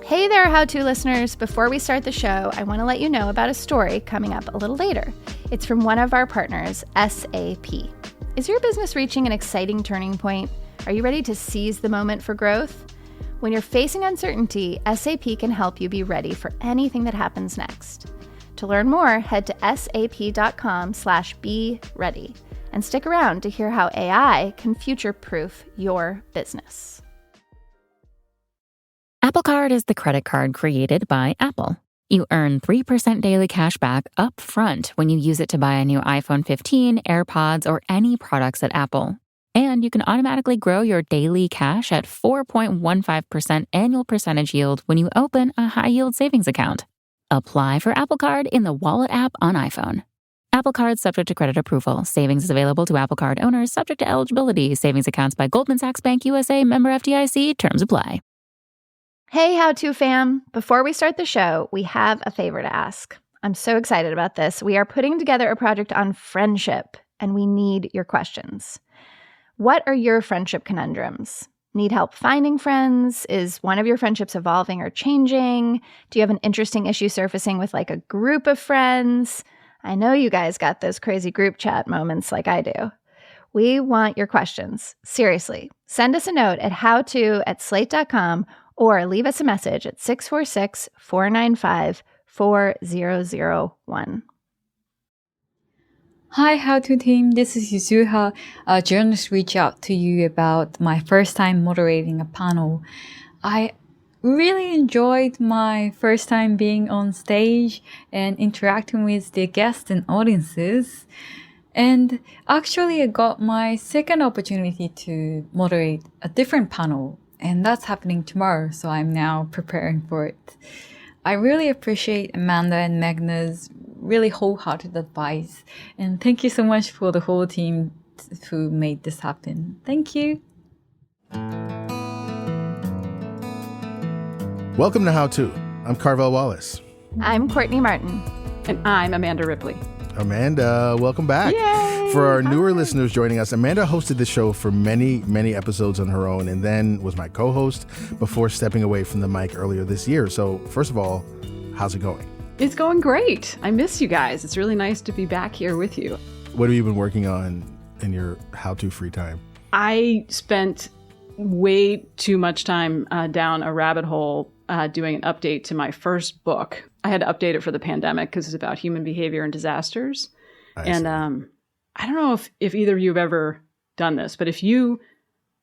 Hey there, How To listeners. Before we start the show, I want to let you know about a story coming up a little later. It's from one of our partners, SAP. Is your business reaching an exciting turning point? Are you ready to seize the moment for growth? When you're facing uncertainty, SAP can help you be ready for anything that happens next. To learn more, head to sap.com/be-ready and stick around to hear how AI can future-proof your business. Apple Card is the credit card created by Apple. You earn 3% daily cash back up front when you use it to buy a new iPhone 15, AirPods, or any products at Apple. And you can automatically grow your daily cash at 4.15% annual percentage yield when you open a high-yield savings account. Apply for Apple Card in the Wallet app on iPhone. Apple Card subject to credit approval. Savings is available to Apple Card owners subject to eligibility. Savings accounts by Goldman Sachs Bank USA, member FDIC. Terms apply. Hey, How To fam. Before we start the show, we have a favor to ask. I'm so excited about this. We are putting together a project on friendship, and we need your questions. What are your friendship conundrums? Need help finding friends? Is one of your friendships evolving or changing? Do you have an interesting issue surfacing with like a group of friends? I know you guys got those crazy group chat moments like I do. We want your questions. Seriously, send us a note at howto@slate.com or leave us a message at 646-495-4001. Hi, How To team. This is Yusuha. A journalist reached out to you about my first time moderating a panel. I really enjoyed my first time being on stage and interacting with the guests and audiences. And actually, I got my second opportunity to moderate a different panel, and that's happening tomorrow, so I'm now preparing for it. I really appreciate Amanda and Magna's really wholehearted advice, and thank you so much for the whole team who made this happen. Thank you. Welcome to How To. I'm Carvell Wallace. I'm Courtney Martin. And I'm Amanda Ripley. Amanda, welcome back. Yay! For our newer listeners joining us, Amanda hosted the show for many, many episodes on her own and then was my co-host before stepping away from the mic earlier this year. So first of all, how's it going? It's going great. I miss you guys. It's really nice to be back here with you. What have you been working on in your How To free time? I spent way too much time down a rabbit hole doing an update to my first book. I had to update it for the pandemic because it's about human behavior and disasters. I don't know if either of you have ever done this, but if you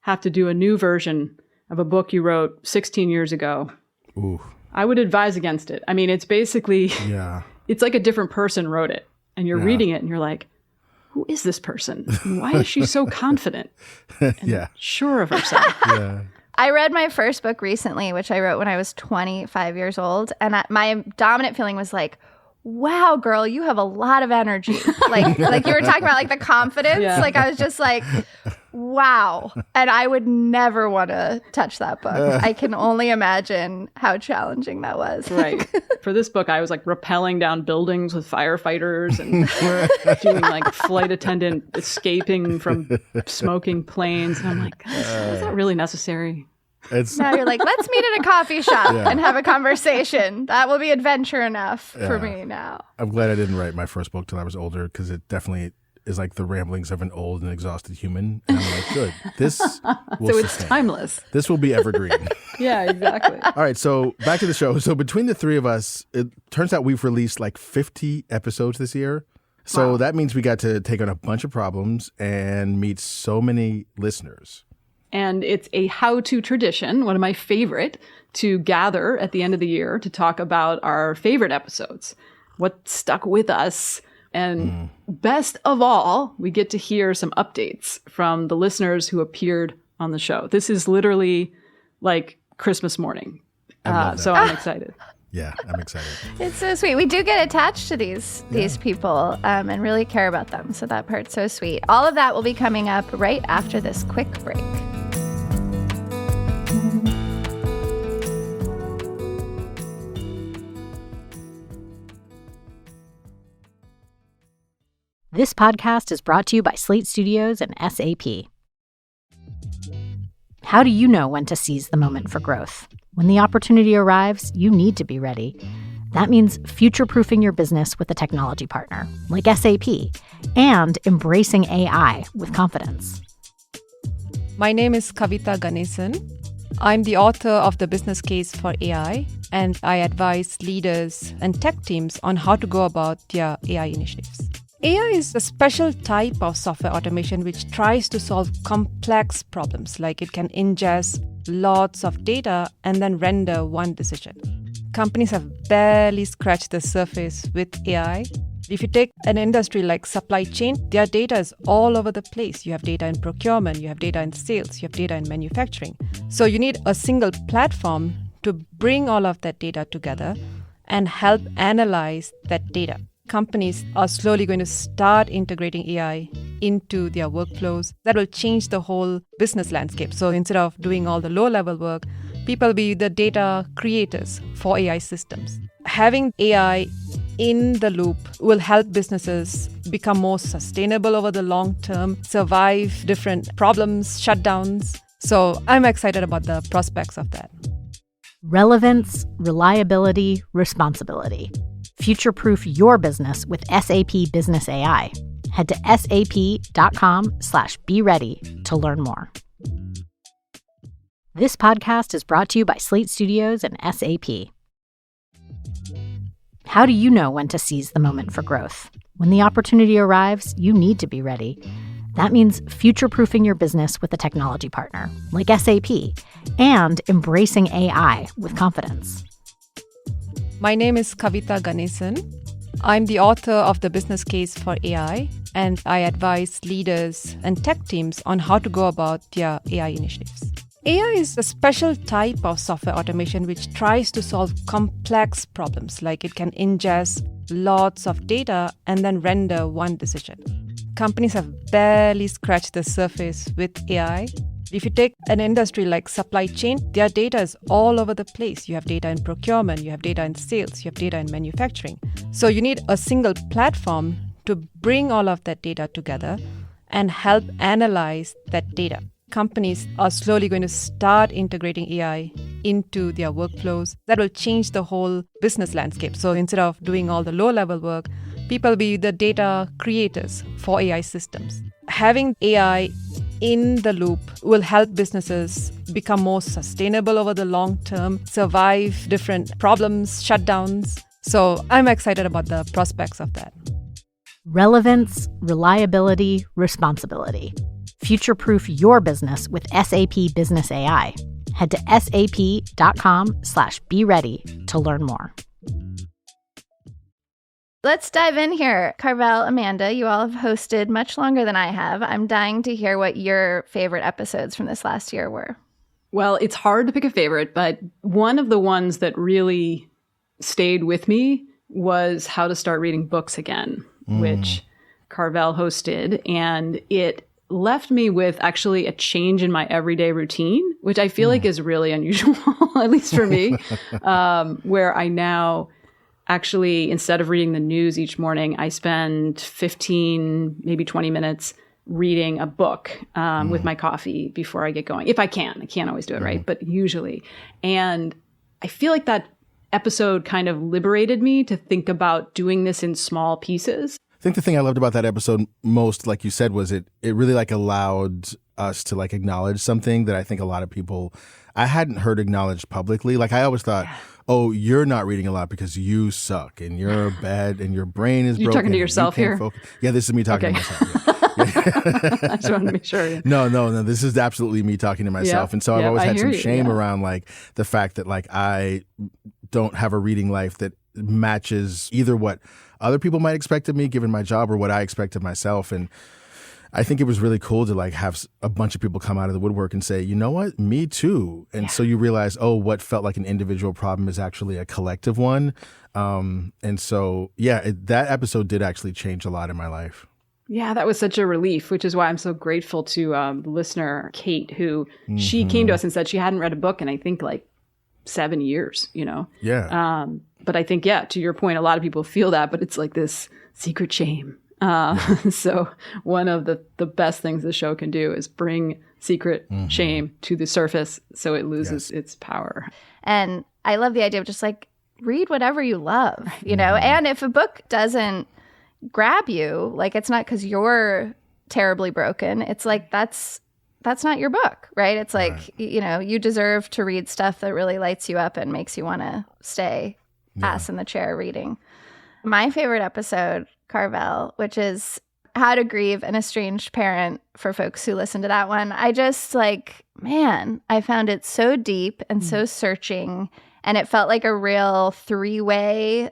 have to do a new version of a book you wrote 16 years ago, ooh, I would advise against it. I mean, it's basically, it's like a different person wrote it, and you're reading it and you're like, who is this person? And why is she so confident and sure of herself? I read my first book recently, which I wrote when I was 25 years old. And my dominant feeling was like, wow, girl, you have a lot of energy. Like you were talking about like the confidence. Yeah. Like I was just like, wow. And I would never want to touch that book. I can only imagine how challenging that was. Right. For this book, I was like rappelling down buildings with firefighters and doing like flight attendant escaping from smoking planes. And I'm like, is that really necessary? Now you're like, let's meet at a coffee shop and have a conversation. That will be adventure enough for me now. I'm glad I didn't write my first book till I was older because it definitely is like the ramblings of an old and exhausted human. And I'm like, good. This will So it's sustain. timeless. This will be evergreen. Yeah, exactly. All right, so back to the show. So between the three of us, it turns out we've released like 50 episodes this year. So that means we got to take on a bunch of problems and meet so many listeners. And it's a how-to tradition, one of my favorite, to gather at the end of the year to talk about our favorite episodes, what stuck with us. And best of all, we get to hear some updates from the listeners who appeared on the show. This is literally like Christmas morning. So I'm excited. Yeah, I'm excited. It's so sweet. We do get attached to these people and really care about them. So that part's so sweet. All of that will be coming up right after this quick break. This podcast is brought to you by Slate Studios and SAP. How do you know when to seize the moment for growth? When the opportunity arrives, you need to be ready. That means future-proofing your business with a technology partner, like SAP, and embracing AI with confidence. My name is Kavita Ganesan. I'm the author of The Business Case for AI, and I advise leaders and tech teams on how to go about their AI initiatives. AI is a special type of software automation which tries to solve complex problems, like it can ingest lots of data and then render one decision. Companies have barely scratched the surface with AI. If you take an industry like supply chain, their data is all over the place. You have data in procurement, you have data in sales, you have data in manufacturing. So you need a single platform to bring all of that data together and help analyze that data. Companies are slowly going to start integrating AI into their workflows. That will change the whole business landscape. So instead of doing all the low-level work, people will be the data creators for AI systems. Having AI in the loop will help businesses become more sustainable over the long term, survive different problems, shutdowns. So I'm excited about the prospects of that. Relevance, reliability, responsibility. Future-proof your business with SAP Business AI. Head to sap.com/be-ready to learn more. This podcast is brought to you by Slate Studios and SAP. How do you know when to seize the moment for growth? When the opportunity arrives, you need to be ready. That means future-proofing your business with a technology partner, like SAP, and embracing AI with confidence. My name is Kavita Ganesan. I'm the author of The Business Case for AI, and I advise leaders and tech teams on how to go about their AI initiatives. AI is a special type of software automation which tries to solve complex problems, like it can ingest lots of data and then render one decision. Companies have barely scratched the surface with AI. If you take an industry like supply chain, their data is all over the place. You have data in procurement, you have data in sales, you have data in manufacturing. So you need a single platform to bring all of that data together and help analyze that data. Companies are slowly going to start integrating AI into their workflows. That will change the whole business landscape. So instead of doing all the low-level work, people will be the data creators for AI systems. Having AI in the loop will help businesses become more sustainable over the long term, survive different problems, shutdowns. So I'm excited about the prospects of that. Relevance, reliability, responsibility. Future-proof your business with SAP Business AI. Head to sap.com/be-ready to learn more. Let's dive in here. Carvell, Amanda, you all have hosted much longer than I have. I'm dying to hear what your favorite episodes from this last year were. Well, it's hard to pick a favorite, but one of the ones that really stayed with me was How to Start Reading Books Again, which Carvell hosted. And it left me with actually a change in my everyday routine, which I feel like is really unusual, at least for me, where I now actually, instead of reading the news each morning, I spend 15, maybe 20 minutes reading a book with my coffee before I get going. If I can. I can't always do it, right? But usually. And I feel like that episode kind of liberated me to think about doing this in small pieces. I think the thing I loved about that episode most, like you said, was it really like allowed us to like acknowledge something that I think a lot of people I hadn't heard acknowledged publicly. Like I always thought, oh, you're not reading a lot because you suck and you're bad and your brain is broken. You're talking to yourself here? Yeah, this is me talking to myself. Yeah. I just wanted to make sure. Yeah. No. This is absolutely me talking to myself. Yep. And so I've always had some shame Yeah. around like the fact that like I don't have a reading life that matches either what other people might expect of me given my job or what I expect of myself. And I think it was really cool to like have a bunch of people come out of the woodwork and say, you know what, me too. And so you realize, oh, what felt like an individual problem is actually a collective one. And so, that episode did actually change a lot in my life. Yeah, that was such a relief, which is why I'm so grateful to the listener, Kate, who she came to us and said she hadn't read a book in, I think, like 7 years, you know? Yeah. But I think, to your point, a lot of people feel that, but it's like this secret shame. So one of the best things the show can do is bring secret shame to the surface so it loses its power. And I love the idea of just like read whatever you love, you know? And if a book doesn't grab you, like it's not because you're terribly broken. It's like that's not your book, right? It's like, you know, you deserve to read stuff that really lights you up and makes you want to stay ass in the chair reading. My favorite episode, Carvell, which is How to Grieve an Estranged Parent, for folks who listen to that one. I just like, man, I found it so deep and so searching. And it felt like a real three-way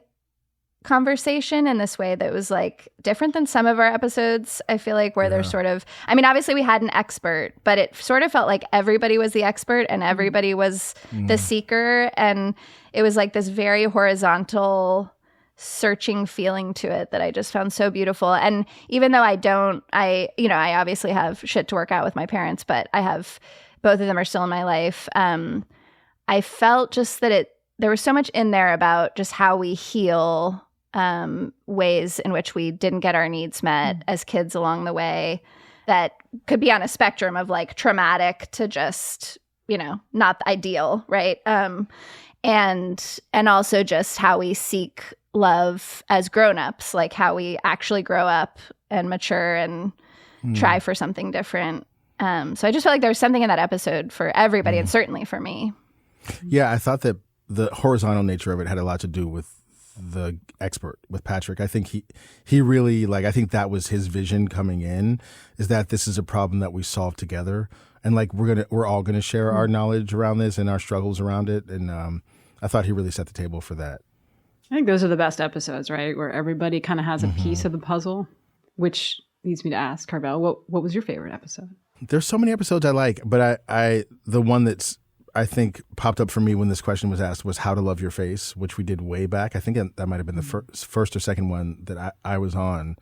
conversation in this way that was like different than some of our episodes. I feel like where there's sort of, I mean, obviously we had an expert, but it sort of felt like everybody was the expert and everybody was the seeker. And it was like this very horizontal searching feeling to it that I just found so beautiful. And even though I obviously have shit to work out with my parents, but I have, both of them are still in my life. I felt just that there was so much in there about just how we heal ways in which we didn't get our needs met as kids along the way that could be on a spectrum of like traumatic to just, you know, not ideal, right? And also just how we seek love as grown-ups, like how we actually grow up and mature and try for something different. So I just felt like there was something in that episode for everybody and certainly for me. Yeah, I thought that the horizontal nature of it had a lot to do with the expert, with Patrick. I think he really, like, I think that was his vision coming in, is that this is a problem that we solve together. And like, we're all gonna share our knowledge around this and our struggles around it. And I thought he really set the table for that. I think those are the best episodes, right? Where everybody kind of has a piece of the puzzle, which leads me to ask, Carvell, what was your favorite episode? There's so many episodes I like, but I the one that's I think popped up for me when this question was asked was How to Love Your Face, which we did way back. I think that might have been the first or second one that I was on.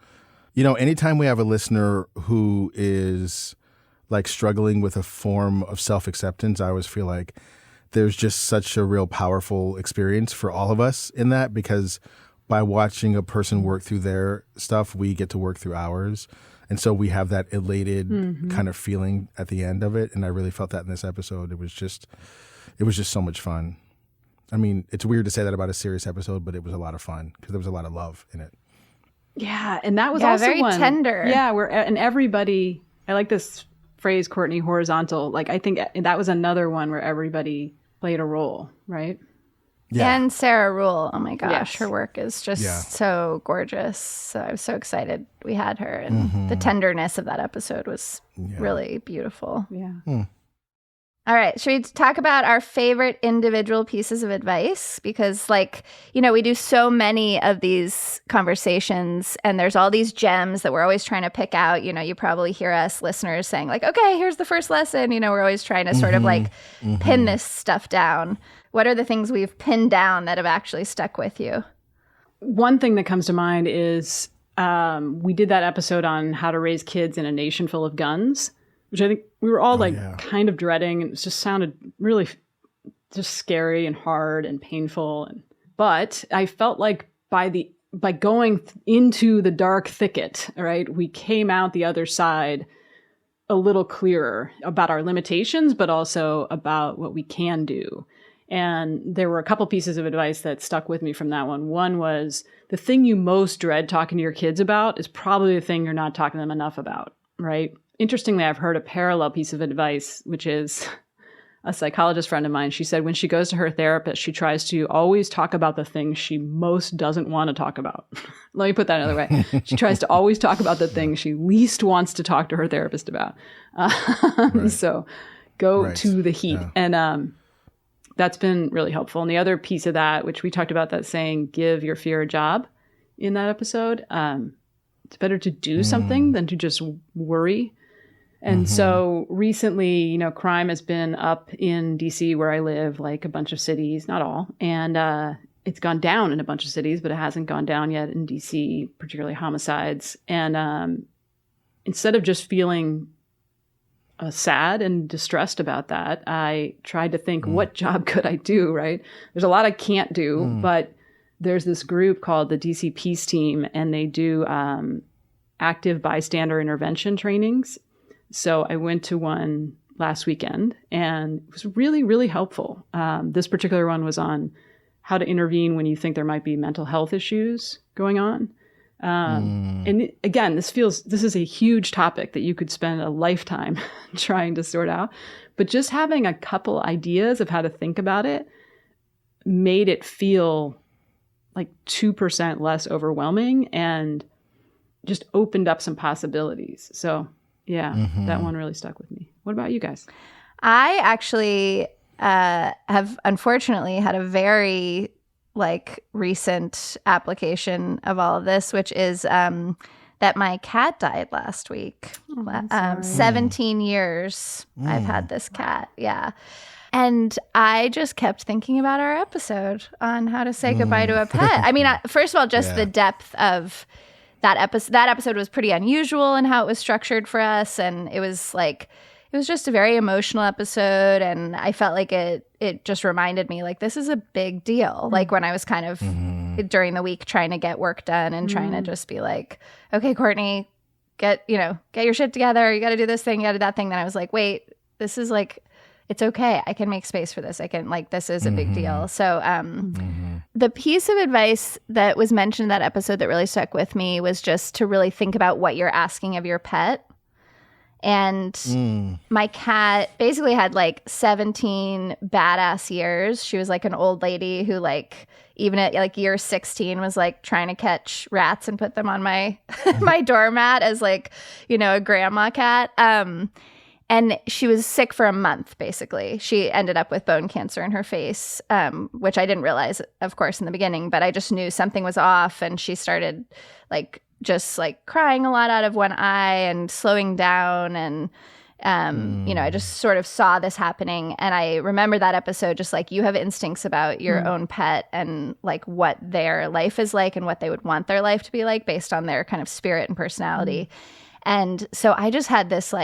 You know, anytime we have a listener who is like struggling with a form of self-acceptance, I always feel like there's just such a real powerful experience for all of us in that, because by watching a person work through their stuff, we get to work through ours. And so we have that elated kind of feeling at the end of it. And I really felt that in this episode. It was just so much fun. I mean, it's weird to say that about a serious episode, but it was a lot of fun because there was a lot of love in it. Yeah. And that was also very tender. Yeah. And everybody, I like this phrase, Courtney, horizontal. Like, I think that was another one where everybody played a role, right? Yeah. And Sarah Rule, oh my gosh, Yes. her work is just so gorgeous. So I was so excited we had her. And the tenderness of that episode was really beautiful. Yeah. All right. Should we talk about our favorite individual pieces of advice? Because, like, you know, we do so many of these conversations and there's all these gems that we're always trying to pick out. You know, you probably hear us listeners saying, like, okay, here's the first lesson. You know, we're always trying to sort of like pin this stuff down. What are the things we've pinned down that have actually stuck with you? One thing that comes to mind is we did that episode on how to raise kids in a nation full of guns, which I think we were all kind of dreading. And it just sounded really just scary and hard and painful. But I felt like by going into the dark thicket, right, we came out the other side a little clearer about our limitations, but also about what we can do. And there were a couple pieces of advice that stuck with me from that one. One was the thing you most dread talking to your kids about is probably the thing you're not talking to them enough about, right? Interestingly, I've heard a parallel piece of advice, which is a psychologist friend of mine. She said when she goes to her therapist, she tries to always talk about the things she most doesn't want to talk about. Let me put that another way. She tries to always talk about the things she least wants to talk to her therapist about. So go to the heat. Yeah. And that's been really helpful. And the other piece of that, which we talked about, that saying, give your fear a job in that episode. It's better to do something than to just worry. And so recently, you know, crime has been up in DC where I live, like a bunch of cities, not all. And it's gone down in a bunch of cities, but it hasn't gone down yet in DC, particularly homicides. And instead of just feeling sad and distressed about that, I tried to think, what job could I do, right? There's a lot I can't do, but there's this group called the DC Peace Team, and they do active bystander intervention trainings. So I went to one last weekend, and it was really, really helpful. This particular one was on how to intervene when you think there might be mental health issues going on. And again, this is a huge topic that you could spend a lifetime trying to sort out. But just having a couple ideas of how to think about it made it feel like 2% less overwhelming and just opened up some possibilities. So yeah, that one really stuck with me. What about you guys? I actually have unfortunately had a very recent application of all of this, which is that my cat died last week. 17 years I've had this cat. Yeah. And I just kept thinking about our episode on how to say goodbye to a pet. I mean, first of all, just the depth of that episode. That episode was pretty unusual in how it was structured for us. And it was just a very emotional episode. And I felt like it just reminded me, this is a big deal. Like when I was kind of during the week trying to get work done and trying to just be like, okay, Courtney, get your shit together. You got to do this thing. You got to do that thing. Then I was like, wait, this is it's okay. I can make space for this. I can this is a big deal. So the piece of advice that was mentioned in that episode that really stuck with me was just to really think about what you're asking of your pet. And my cat basically had 17 badass years. She was an old lady who even at year 16 was trying to catch rats and put them on my my doormat as a grandma cat. And she was sick for a month, basically. She ended up with bone cancer in her face, which I didn't realize, of course, in the beginning. But I just knew something was off. And she started, just crying a lot out of one eye and slowing down. And, I just sort of saw this happening. And I remember that episode just you have instincts about your own pet and, what their life is like and what they would want their life to be like based on their kind of spirit and personality. And so I just had this,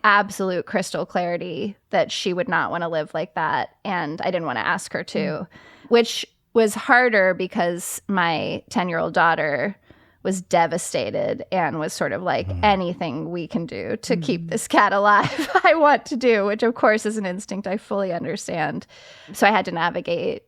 absolute crystal clarity that she would not want to live like that. And I didn't want to ask her to, which was harder because my 10-year-old daughter was devastated and was sort of anything we can do to keep this cat alive, I want to do, which of course is an instinct I fully understand. So I had to navigate,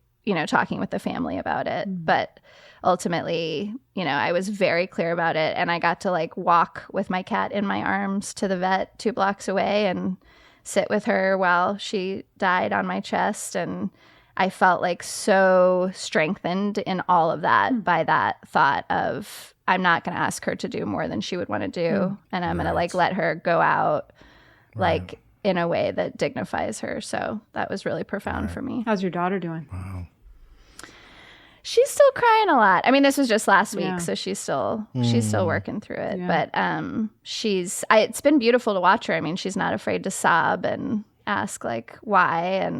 talking with the family about it. But ultimately, I was very clear about it. And I got to walk with my cat in my arms to the vet 2 blocks away and sit with her while she died on my chest. And I felt so strengthened in all of that by that thought of, I'm not going to ask her to do more than she would want to do. And I'm going to let her go out in a way that dignifies her. So that was really profound for me. How's your daughter doing? Wow. She's still crying a lot. I mean, this was just last week, so she's still working through it. Yeah. But it's been beautiful to watch her. I mean, she's not afraid to sob and ask why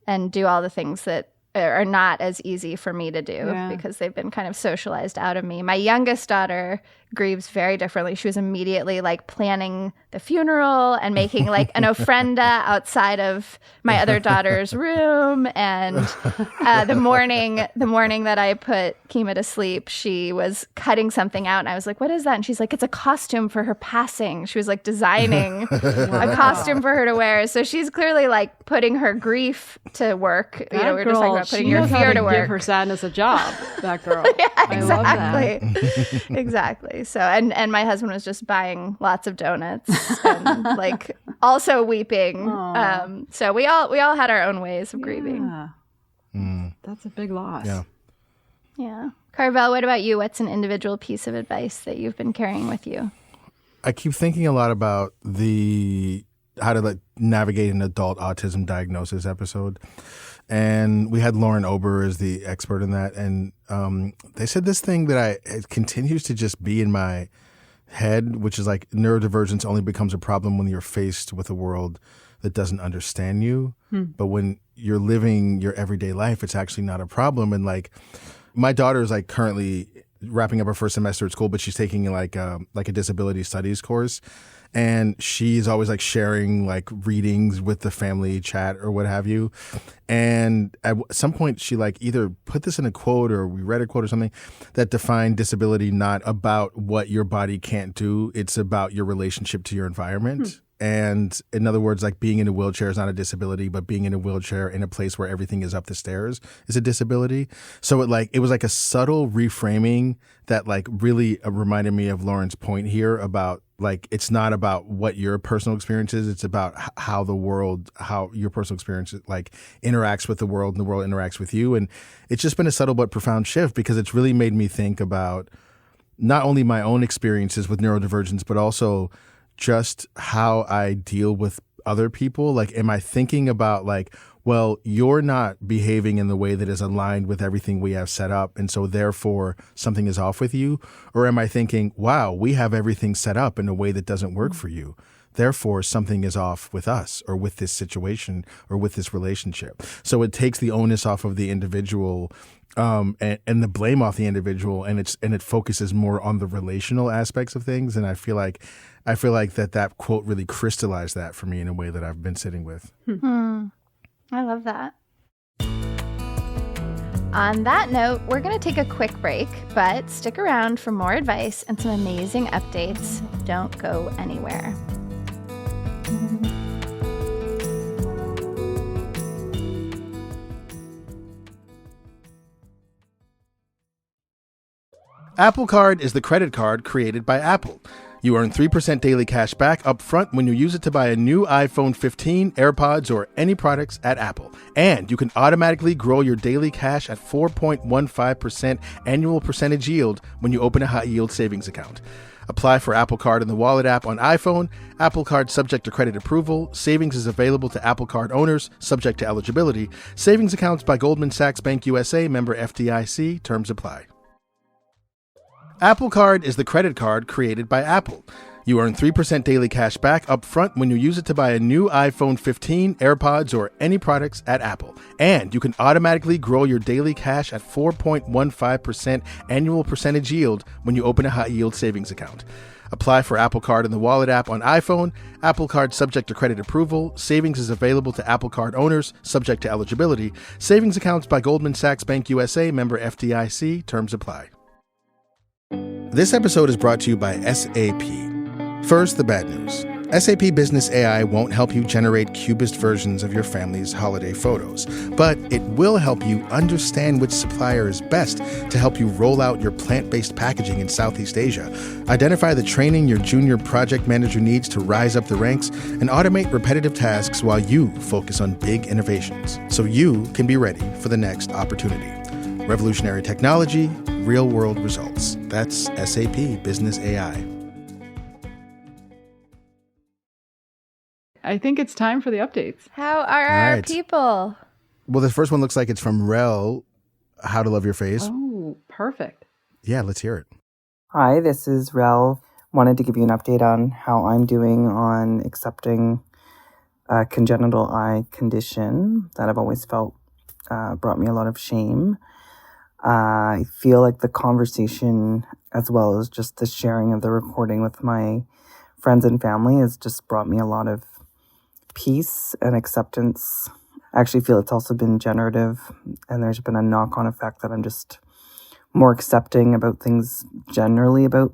and do all the things that are not as easy for me to do because they've been kind of socialized out of me. My youngest daughter grieves very differently. She was immediately planning the funeral and making an ofrenda outside of my other daughter's room. And the morning that I put Kima to sleep, she was cutting something out, and I was like, "What is that?" And she's like, "It's a costume for her passing." She was designing a costume for her to wear. So she's clearly putting her grief to work. We were just talking about putting your fear to work. Give her sadness a job. That girl. Yeah, exactly. I love that. Exactly. So, and my husband was just buying lots of donuts and also weeping. So we all had our own ways of grieving. That's a big loss. Yeah. Carvell, what about you? What's an individual piece of advice that you've been carrying with you? I keep thinking a lot about how to navigate an adult autism diagnosis episode. And we had Lauren Ober as the expert in that. And they said this thing that it continues to just be in my head, which is neurodivergence only becomes a problem when you're faced with a world that doesn't understand you. But when you're living your everyday life, it's actually not a problem. And my daughter is currently wrapping up her first semester at school, but she's taking a disability studies course. And she's always sharing readings with the family chat or what have you. And at some point she either put this in a quote or we read a quote or something that defined disability not about what your body can't do. It's about your relationship to your environment. And in other words, like being in a wheelchair is not a disability, but being in a wheelchair in a place where everything is up the stairs is a disability. So it was like a subtle reframing that like really reminded me of Lauren's point here about like, it's not about what your personal experience is. It's about how your personal experience like interacts with the world and the world interacts with you. And it's just been a subtle but profound shift because it's really made me think about not only my own experiences with neurodivergence, but also just how I deal with other people. Like, am I thinking about like, well, you're not behaving in the way that is aligned with everything we have set up, and so therefore something is off with you? Or am I thinking, wow, we have everything set up in a way that doesn't work for you, therefore something is off with us or with this situation or with this relationship? So it takes the onus off of the individual and the blame off the individual, and it focuses more on the relational aspects of things. And I feel like that quote really crystallized that for me in a way that I've been sitting with. I love that. On that note, we're going to take a quick break, but stick around for more advice and some amazing updates. Don't go anywhere. Apple Card is the credit card created by Apple. You earn 3% daily cash back up front when you use it to buy a new iPhone 15, AirPods, or any products at Apple. And you can automatically grow your daily cash at 4.15% annual percentage yield when you open a high-yield savings account. Apply for Apple Card in the Wallet app on iPhone. Apple Card subject to credit approval. Savings is available to Apple Card owners, subject to eligibility. Savings accounts by Goldman Sachs Bank USA, member FDIC. Terms apply. Apple Card is the credit card created by Apple. You earn 3% daily cash back up front when you use it to buy a new iPhone 15, AirPods, or any products at Apple. And you can automatically grow your daily cash at 4.15% annual percentage yield when you open a high-yield savings account. Apply for Apple Card in the Wallet app on iPhone. Apple Card subject to credit approval. Savings is available to Apple Card owners, subject to eligibility. Savings accounts by Goldman Sachs Bank USA, member FDIC. Terms apply. This episode is brought to you by SAP. First, the bad news. SAP Business AI won't help you generate cubist versions of your family's holiday photos, but it will help you understand which supplier is best to help you roll out your plant-based packaging in Southeast Asia, identify the training your junior project manager needs to rise up the ranks, and automate repetitive tasks while you focus on big innovations, so you can be ready for the next opportunity. Revolutionary technology, real-world results. That's SAP Business AI. I think it's time for the updates. How are our right. people? Well, the first one looks like it's from Rel, How to Love Your Face. Oh, perfect. Yeah, let's hear it. Hi, this is Rel. Wanted to give you an update on how I'm doing on accepting a congenital eye condition that I've always felt brought me a lot of shame. I feel like the conversation, as well as just the sharing of the recording with my friends and family, has just brought me a lot of peace and acceptance. I actually feel it's also been generative, and there's been a knock-on effect that I'm just more accepting about things generally about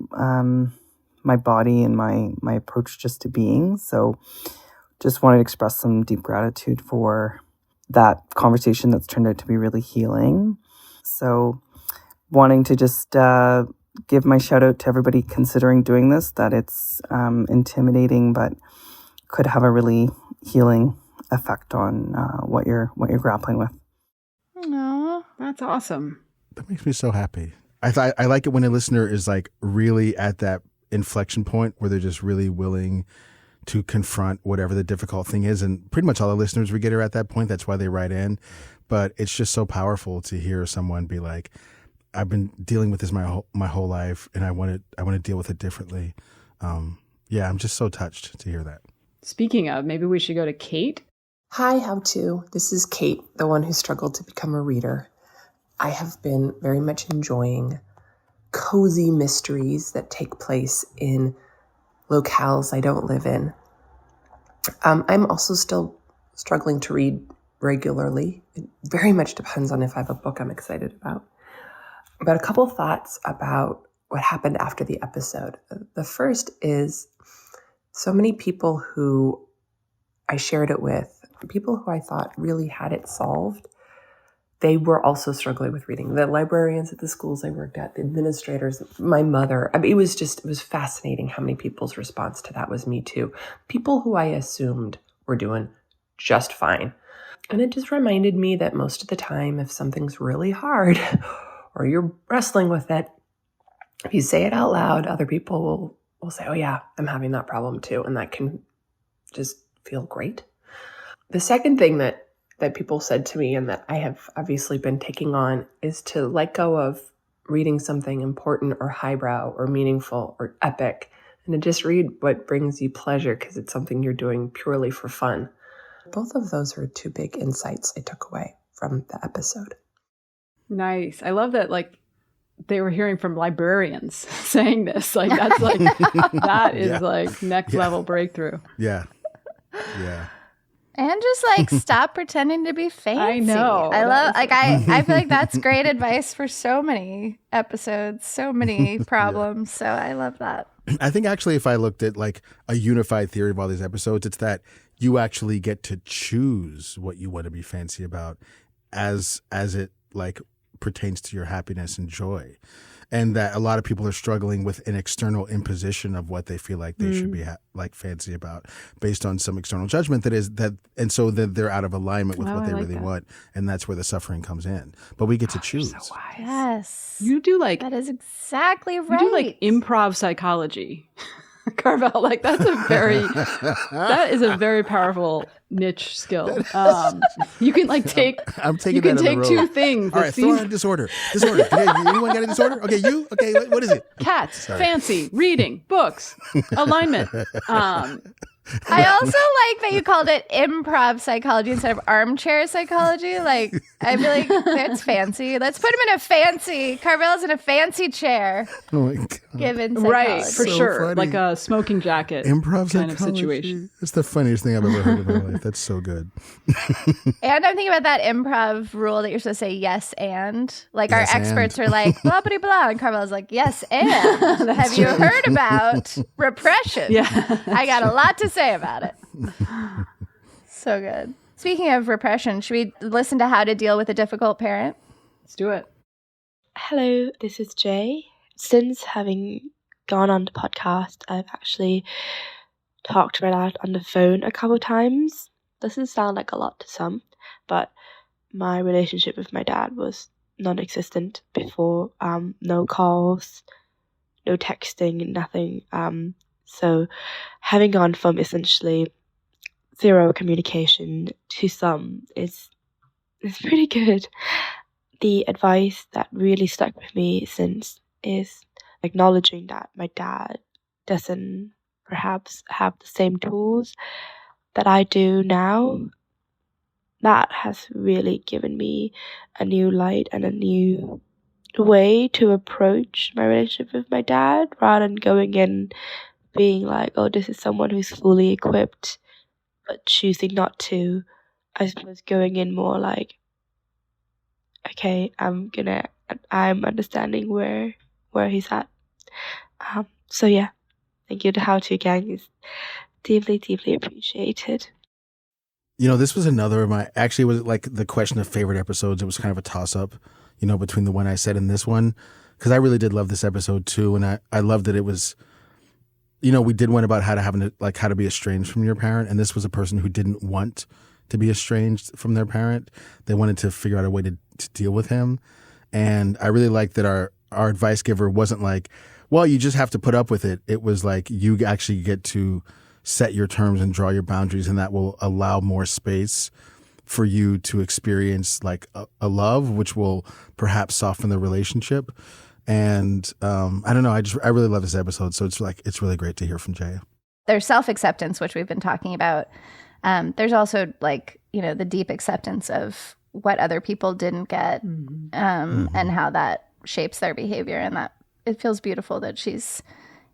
my body and my approach just to being. So just wanted to express some deep gratitude for that conversation that's turned out to be really healing. So wanting to just give my shout out to everybody considering doing this, that it's intimidating, but could have a really healing effect on what you're grappling with. Aw, that's awesome. That makes me so happy. I like it when a listener is like really at that inflection point where they're just really willing to confront whatever the difficult thing is. And pretty much all the listeners we get are at that point. That's why they write in. But it's just so powerful to hear someone be like, I've been dealing with this my whole life, and I want to deal with it differently. Yeah, I'm just so touched to hear that. Speaking of, maybe we should go to Kate. Hi, how to? This is Kate, the one who struggled to become a reader. I have been very much enjoying cozy mysteries that take place in locales I don't live in. I'm also still struggling to read regularly. It very much depends on if I have a book I'm excited about. But a couple thoughts about what happened after the episode. The first is So many people who I shared it with, people who I thought really had it solved, they were also struggling with reading. The librarians at the schools I worked at, the administrators, my mother. I mean, it was fascinating how many people's response to that was me too. People who I assumed were doing just fine. And it just reminded me that most of the time, if something's really hard or you're wrestling with it, if you say it out loud, other people will say, oh yeah, I'm having that problem too. And that can just feel great. The second thing that people said to me and that I have obviously been taking on is to let go of reading something important or highbrow or meaningful or epic and to just read what brings you pleasure because it's something you're doing purely for fun. Both of those are two big insights I took away from the episode. Nice. I love that, like, they were hearing from librarians saying this. Like, that's like, that is like next level breakthrough. Yeah. Yeah. And just like stop pretending to be fancy. I know. I love like I feel like that's great advice for so many episodes, so many problems. So I love that. I think actually if I looked at like a unified theory of all these episodes, it's that you actually get to choose what you want to be fancy about as it like pertains to your happiness and joy. And that a lot of people are struggling with an external imposition of what they feel like they should be like fancy about based on some external judgment and so that they're out of alignment with what they really want. And that's where the suffering comes in. But we get to choose. So wise. Yes. You do like that is exactly right. You do like improv psychology. Carvell, like that is a very powerful niche skill. You can like take two things. All right, throw out disorder. Okay, anyone got a disorder? Okay, you? Okay, what is it? Cats, fancy, reading, books, alignment. I also like that you called it improv psychology instead of armchair psychology. Like, I feel like that's fancy. Let's put him in a fancy. Carvell's in a fancy chair. Oh my God. Given psychology. Right, for So sure. funny. Like a smoking jacket Improv kind psychology. of situation. It's the funniest thing I've ever heard in my life. That's so good. And I'm thinking about that improv rule that you're supposed to say yes and. Like Yes, our experts are like, blah, blah, blah. And Carvell's like, yes and. Have you heard about repression? Yeah. I got a lot to say about it. So good. Speaking of repression, should we listen to how to deal with a difficult parent? Let's do it. Hello, this is Jay. Since having gone on the podcast, I've actually talked to my dad on the phone a couple times. Doesn't sound like a lot to some, but my relationship with my dad was non-existent before. No calls, no texting, nothing. So having gone from essentially zero communication to some is pretty good. The advice that really stuck with me since is acknowledging that my dad doesn't perhaps have the same tools that I do now. That has really given me a new light and a new way to approach my relationship with my dad rather than going in being like, oh, this is someone who's fully equipped, but choosing not to. I suppose going in more like, okay, I'm understanding where he's at. So yeah, thank you to How To Gang is deeply, deeply appreciated. You know, this was another of my, actually it was like the question of favorite episodes. It was kind of a toss up, between the one I said and this one, because I really did love this episode too. And I loved that it was, we did one about how to be estranged from your parent. And this was a person who didn't want to be estranged from their parent. They wanted to figure out a way to deal with him. And I really liked that our advice giver wasn't like, well, you just have to put up with it. It was like, you actually get to set your terms and draw your boundaries, and that will allow more space for you to experience like a love, which will perhaps soften the relationship. And I don't know, I really love this episode. So it's really great to hear from Jay. There's self-acceptance, which we've been talking about. There's also the deep acceptance of what other people didn't get, and how that shapes their behavior. And that it feels beautiful that she's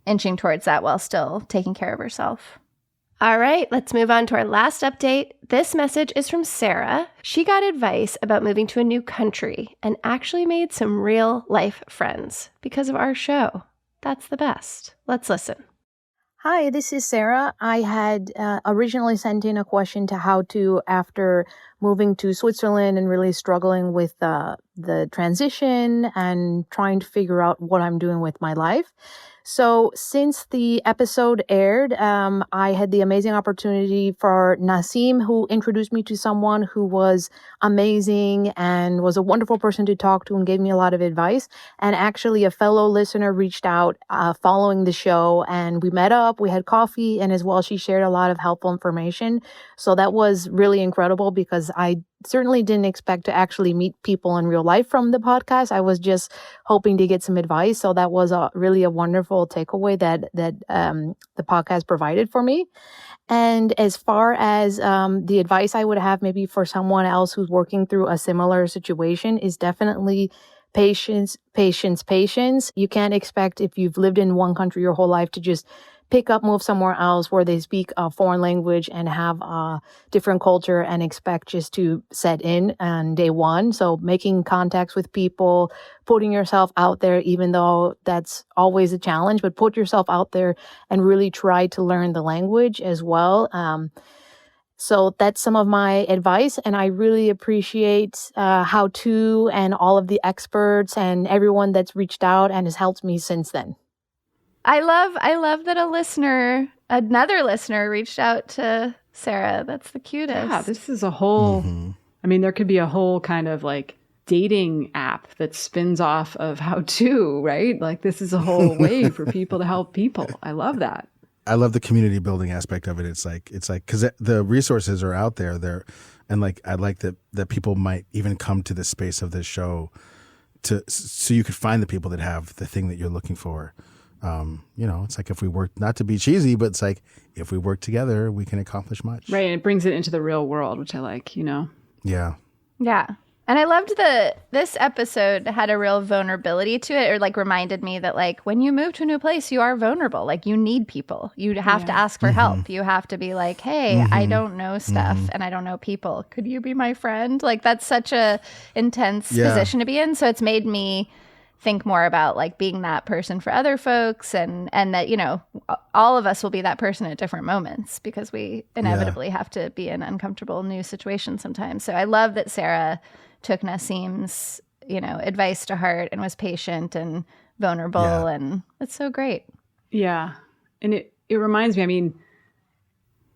inching towards that while still taking care of herself. All right, let's move on to our last update. This message is from Sarah. She got advice about moving to a new country and actually made some real life friends because of our show. That's the best. Let's listen. Hi, this is Sarah. I had originally sent in a question to how to after moving to Switzerland and really struggling with the transition and trying to figure out what I'm doing with my life. So since the episode aired, I had the amazing opportunity for Nassim, who introduced me to someone who was amazing and was a wonderful person to talk to and gave me a lot of advice. And actually a fellow listener reached out following the show, and we met up, we had coffee, and as well, she shared a lot of helpful information. So that was really incredible because I certainly didn't expect to actually meet people in real life from the podcast. I was just hoping to get some advice. So that was really a wonderful takeaway that the podcast provided for me. And as far as the advice I would have maybe for someone else who's working through a similar situation is definitely patience, patience, patience. You can't expect if you've lived in one country your whole life to just pick up, move somewhere else where they speak a foreign language and have a different culture and expect just to set in on day one. So making contacts with people, putting yourself out there, even though that's always a challenge, but put yourself out there and really try to learn the language as well. So that's some of my advice, and I really appreciate How To and all of the experts and everyone that's reached out and has helped me since then. I love that another listener reached out to Sarah. That's the cutest. Yeah, this is a whole, I mean, there could be a whole kind of like dating app that spins off of How To, right? Like this is a whole way for people to help people. I love that. I love the community building aspect of it. It's like because the resources are out there, and like I like that people might even come to the space of this show so you could find the people that have the thing that you're looking for. It's like if we work, not to be cheesy, but it's like if we work together, we can accomplish much. Right, and it brings it into the real world, which I like. Yeah. Yeah. And I loved this episode had a real vulnerability to it, or like reminded me that like when you move to a new place, you are vulnerable. Like you need people. You have to ask for help. You have to be like, hey, I don't know stuff and I don't know people. Could you be my friend? Like that's such a intense position to be in. So it's made me think more about like being that person for other folks and that, all of us will be that person at different moments because we inevitably have to be in uncomfortable new situations sometimes. So I love that Sarah took Nassim's, advice to heart and was patient and vulnerable. And it's so great. Yeah. And it reminds me, I mean,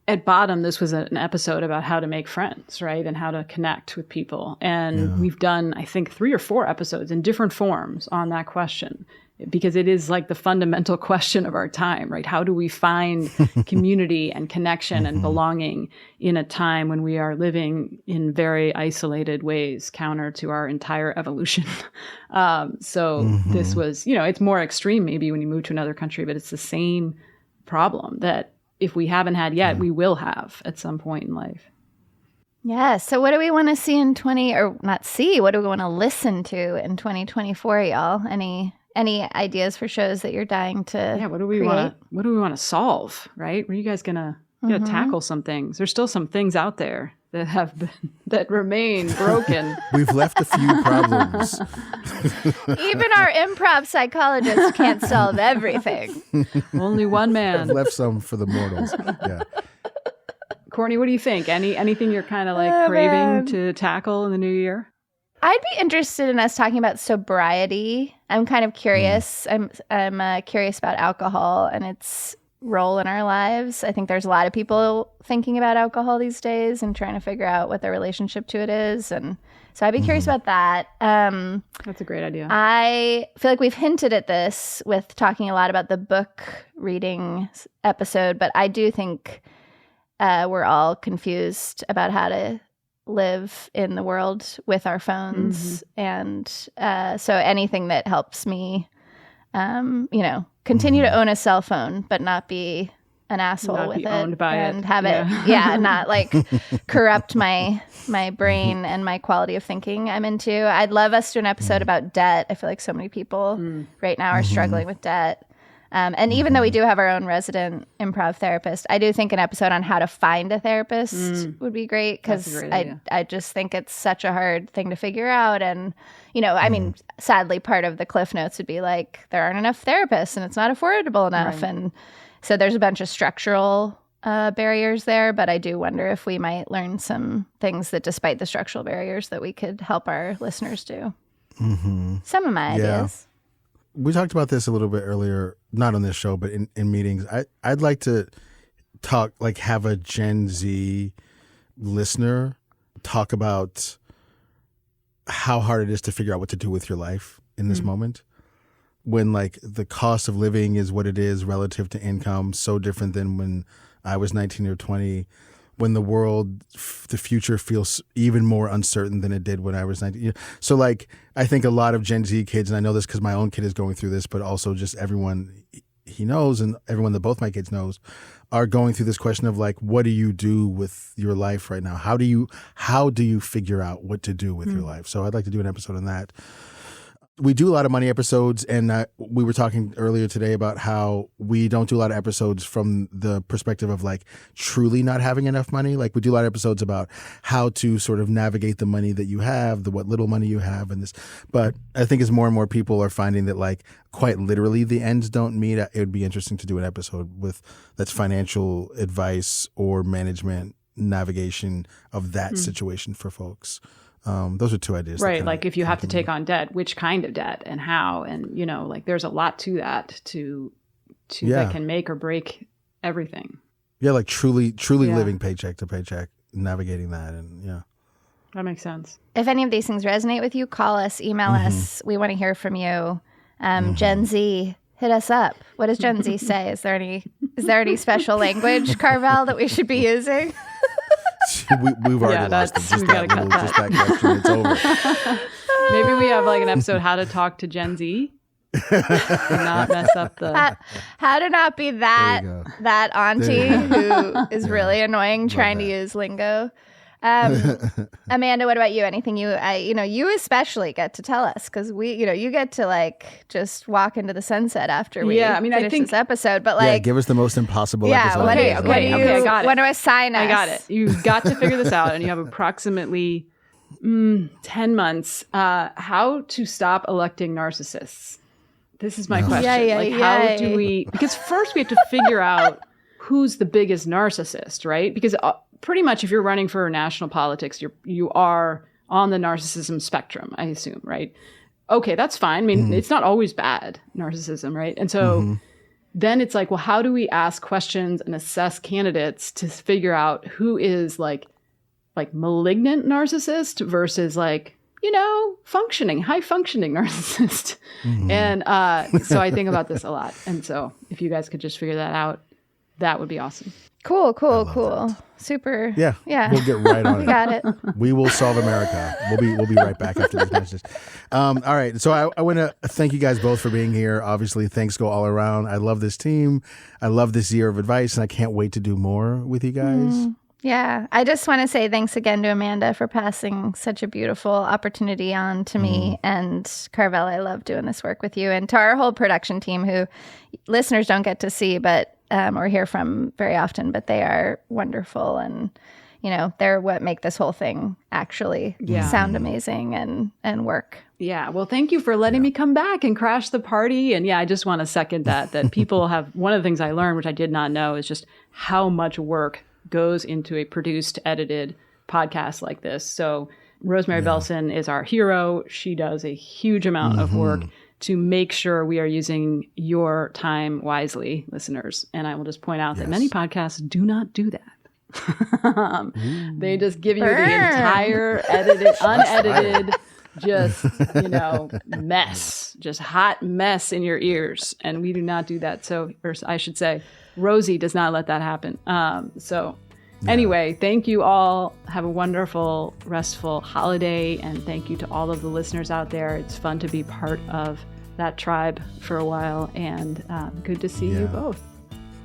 at bottom, this was an episode about how to make friends, right? And how to connect with people. And we've done, I think, 3 or 4 episodes in different forms on that question, because it is like the fundamental question of our time, right? How do we find community and connection and belonging in a time when we are living in very isolated ways, counter to our entire evolution? This was, it's more extreme maybe when you move to another country, but it's the same problem that if we haven't had yet, we will have at some point in life. Yeah. So what do we want to see in what do we want to listen to in 2024, y'all? Any ideas for shows that you're dying to what do we want to solve, right? Where are you guys gonna tackle some things? There's still some things out there that remain broken. We've left a few problems. Even our improv psychologists can't solve everything. Only one man. I've left some for the mortals. Yeah. Courtney, what do you think? Anything you're kind of like craving to tackle in the new year? I'd be interested in us talking about sobriety. I'm kind of curious. I'm curious about alcohol and its role in our lives. I think there's a lot of people thinking about alcohol these days and trying to figure out what their relationship to it is. And so I'd be curious about that. That's a great idea. I feel like we've hinted at this with talking a lot about the book reading episode, but I do think we're all confused about how to live in the world with our phones. And so anything that helps me, continue to own a cell phone, but not be an asshole with it and have it, not like corrupt my brain and my quality of thinking I'm into. I'd love us to do an episode about debt. I feel like so many people right now are struggling with debt. And even though we do have our own resident improv therapist, I do think an episode on how to find a therapist would be great because I just think it's such a hard thing to figure out. And, I mean, sadly, part of the Cliff Notes would be like, there aren't enough therapists and it's not affordable enough. Right. So there's a bunch of structural barriers there, but I do wonder if we might learn some things that, despite the structural barriers, that we could help our listeners do. Some of my ideas. We talked about this a little bit earlier, not on this show, but in meetings. I'd like to talk, like have a Gen Z listener talk about how hard it is to figure out what to do with your life in this moment. When like the cost of living is what it is relative to income, so different than when I was 19 or 20, when the world, the future feels even more uncertain than it did when I was 19. So like, I think a lot of Gen Z kids, and I know this because my own kid is going through this, but also just everyone he knows and everyone that both my kids knows, are going through this question of like, what do you do with your life right now? How do you figure out what to do with your life? So I'd like to do an episode on that. We do a lot of money episodes, and we were talking earlier today about how we don't do a lot of episodes from the perspective of like truly not having enough money. Like we do a lot of episodes about how to sort of navigate the money that you have, what little money you have, and this. But I think as more and more people are finding that like quite literally the ends don't meet, it would be interesting to do an episode that's financial advice or management navigation of that situation for folks. Those are two ideas. Right. Like if you have to take on debt, which kind of debt and how, and like there's a lot to that that can make or break everything. Yeah. Like truly living paycheck to paycheck, navigating that. And that makes sense. If any of these things resonate with you, call us, email us. We want to hear from you. Gen Z, hit us up. What does Gen Z say? Is there any special language, Carvell, that we should be using? We've already lost it. Just that question. It's over. Maybe we have like an episode, how to talk to Gen Z and not mess up the... How to not be that auntie who is really annoying trying to use lingo. Amanda, what about you? Anything you especially get to tell us, because you get to like just walk into the sunset after we finish this episode. But like, give us the most impossible episode. Okay, I got it. When do I sign us? I got it. You've got to figure this out, and you have approximately 10 months. How to stop electing narcissists? This is my question. How do we? Because first we have to figure out who's the biggest narcissist, right? Because pretty much if you're running for national politics, you are on the narcissism spectrum, I assume, right? Okay, that's fine. I mean, it's not always bad, narcissism, right? And so then it's like, well, how do we ask questions and assess candidates to figure out who is like malignant narcissist versus like, high functioning narcissist. And so I think about this a lot. And so if you guys could just figure that out, that would be awesome. Cool. Super. Yeah. We'll get right on it. We got it. We will solve America. We'll be right back after these messages. All right. So I want to thank you guys both for being here. Obviously, thanks go all around. I love this team. I love this year of advice, and I can't wait to do more with you guys. Yeah. I just want to say thanks again to Amanda for passing such a beautiful opportunity on to me. And Carvell, I love doing this work with you. And to our whole production team, who listeners don't get to see or hear from very often, but they are wonderful. And, they're what make this whole thing actually sound amazing and work. Yeah. Well, thank you for letting me come back and crash the party. And I just want to second that people have, one of the things I learned, which I did not know, is just how much work goes into a produced, edited podcast like this. So Rosemary Belson is our hero. She does a huge amount of work to make sure we are using your time wisely, listeners. And I will just point out that many podcasts do not do that. They just give you the entire unedited, just, mess, just hot mess in your ears. And we do not do that. So, or I should say, Rosie does not let that happen. Anyway, thank you all. Have a wonderful, restful holiday. And thank you to all of the listeners out there. It's fun to be part of that tribe for a while. And good to see you both.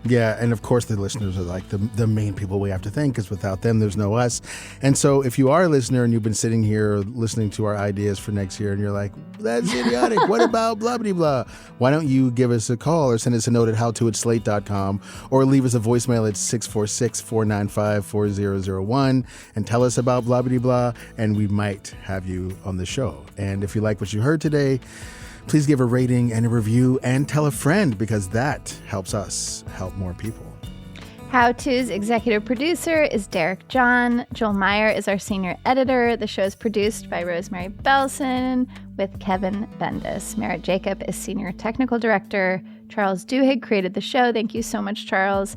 Yeah, and of course the listeners are like the main people we have to thank, because without them, there's no us. And so if you are a listener and you've been sitting here listening to our ideas for next year and you're like, that's idiotic, what about blah, blah, blah? Why don't you give us a call or send us a note at howto@slate.com or leave us a voicemail at 646-495-4001 and tell us about blah, blah, blah, and we might have you on the show. And if you like what you heard today, Please give a rating and a review and tell a friend, because that helps us help more people. How To's executive producer is Derek John. Joel Meyer is our senior editor. The show is produced by Rosemary Belson with Kevin Bendis. Merritt Jacob is senior technical director. Charles Duhigg created the show. Thank you so much, Charles.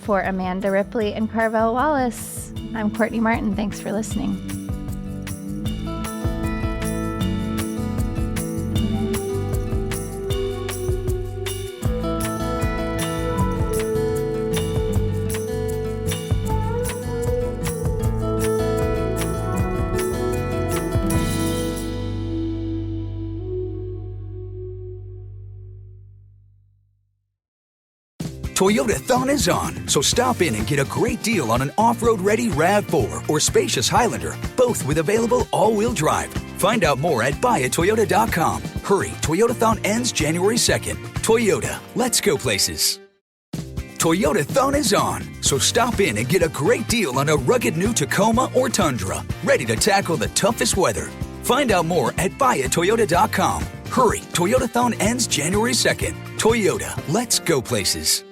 For Amanda Ripley and Carvell Wallace, I'm Courtney Martin. Thanks for listening. Toyotathon is on, so stop in and get a great deal on an off-road ready RAV4 or spacious Highlander, both with available all-wheel drive. Find out more at buyatoyota.com. Hurry, Toyotathon ends January 2nd. Toyota, let's go places. Toyotathon is on, so stop in and get a great deal on a rugged new Tacoma or Tundra, ready to tackle the toughest weather. Find out more at buyatoyota.com. Hurry, Toyotathon ends January 2nd. Toyota, let's go places.